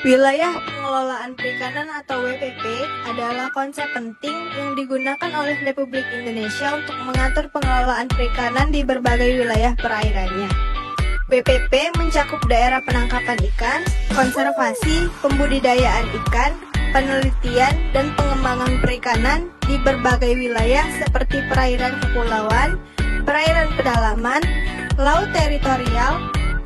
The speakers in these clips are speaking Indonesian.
Wilayah Pengelolaan Perikanan atau WPP adalah konsep penting yang digunakan oleh Republik Indonesia untuk mengatur pengelolaan perikanan di berbagai wilayah perairannya. WPP mencakup daerah penangkapan ikan, konservasi, pembudidayaan ikan, penelitian, dan pengembangan perikanan di berbagai wilayah seperti perairan kepulauan, perairan pedalaman, laut teritorial,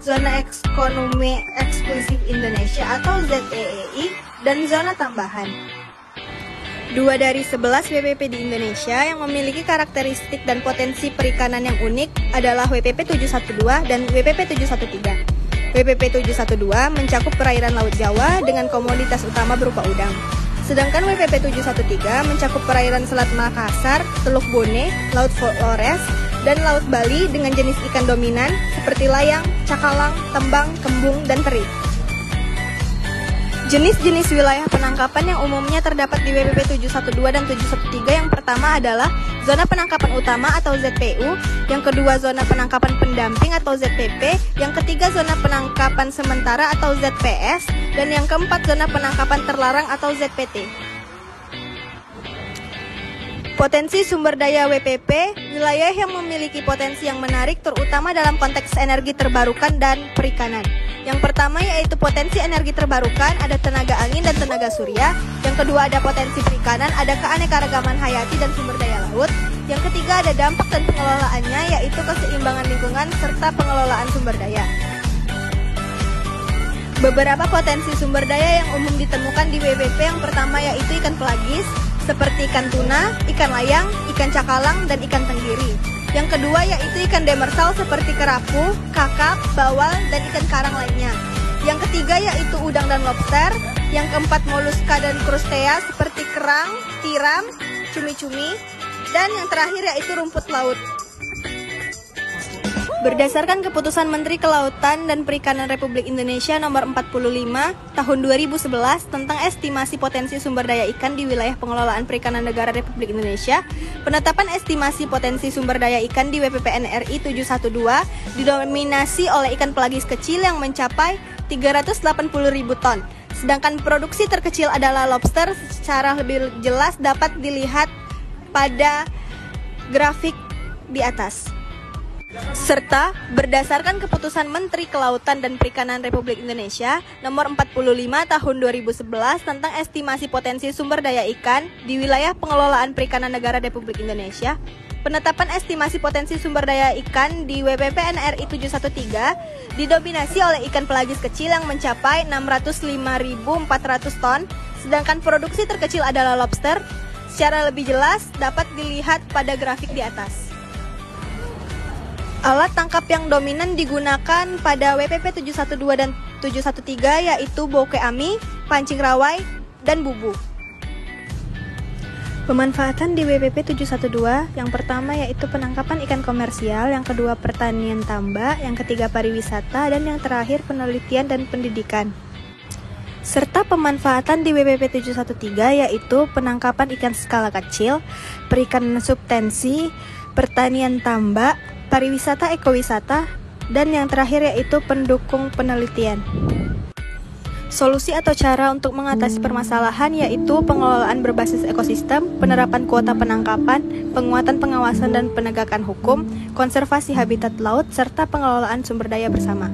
zona ekonomi eksklusif Indonesia atau ZEEI, dan zona tambahan. 2 dari 11 WPP di Indonesia yang memiliki karakteristik dan potensi perikanan yang unik adalah WPP 712 dan WPP 713. WPP 712 mencakup perairan Laut Jawa dengan komoditas utama berupa udang. Sedangkan WPP 713 mencakup perairan Selat Makassar, Teluk Bone, Laut Flores, dan Laut Bali dengan jenis ikan dominan seperti layang, cakalang, tembang, kembung, dan teri. Jenis-jenis wilayah penangkapan yang umumnya terdapat di WPP 712 dan 713 yang pertama adalah zona penangkapan utama atau ZPU, yang kedua zona penangkapan pendamping atau ZPP, yang ketiga zona penangkapan sementara atau ZPS, dan yang keempat zona penangkapan terlarang atau ZPT. Potensi sumber daya WPP, wilayah yang memiliki potensi yang menarik terutama dalam konteks energi terbarukan dan perikanan. Yang pertama yaitu potensi energi terbarukan, ada tenaga angin dan tenaga surya. Yang kedua ada potensi perikanan, ada keanekaragaman hayati dan sumber daya laut. Yang ketiga ada dampak dan pengelolaannya, yaitu keseimbangan lingkungan serta pengelolaan sumber daya. Beberapa potensi sumber daya yang umum ditemukan di WPP yang pertama yaitu ikan pelagis, seperti ikan tuna, ikan layang, ikan cakalang, dan ikan tenggiri. Yang kedua yaitu ikan demersal seperti kerapu, kakap, bawal, dan ikan karang lainnya. Yang ketiga yaitu udang dan lobster. Yang keempat moluska dan krustea seperti kerang, tiram, cumi-cumi. Dan yang terakhir yaitu rumput laut. Berdasarkan keputusan Menteri Kelautan dan Perikanan Republik Indonesia nomor 45 tahun 2011 tentang estimasi potensi sumber daya ikan di wilayah pengelolaan perikanan negara Republik Indonesia, penetapan estimasi potensi sumber daya ikan di WPP NRI 712 didominasi oleh ikan pelagis kecil yang mencapai 380.000 ton. Sedangkan produksi terkecil adalah lobster. Secara lebih jelas dapat dilihat pada grafik di atas. Serta berdasarkan keputusan Menteri Kelautan dan Perikanan Republik Indonesia nomor 45 tahun 2011 tentang estimasi potensi sumber daya ikan di wilayah pengelolaan perikanan negara Republik Indonesia, penetapan estimasi potensi sumber daya ikan di WPP NRI 713 didominasi oleh ikan pelagis kecil yang mencapai 605.400 ton, sedangkan produksi terkecil adalah lobster. Secara lebih jelas dapat dilihat pada grafik di atas. Alat tangkap yang dominan digunakan pada WPP 712 dan 713 yaitu bouquet ami, pancing rawai, dan bubu. Pemanfaatan di WPP 712 yang pertama yaitu penangkapan ikan komersial, yang kedua pertanian tambak, yang ketiga pariwisata, dan yang terakhir penelitian dan pendidikan. Serta pemanfaatan di WPP 713 yaitu penangkapan ikan skala kecil, perikanan subtensi, pertanian tambak, pariwisata ekowisata, dan yang terakhir yaitu pendukung penelitian. Solusi atau cara untuk mengatasi permasalahan yaitu pengelolaan berbasis ekosistem, penerapan kuota penangkapan, penguatan pengawasan dan penegakan hukum, konservasi habitat laut, serta pengelolaan sumber daya bersama.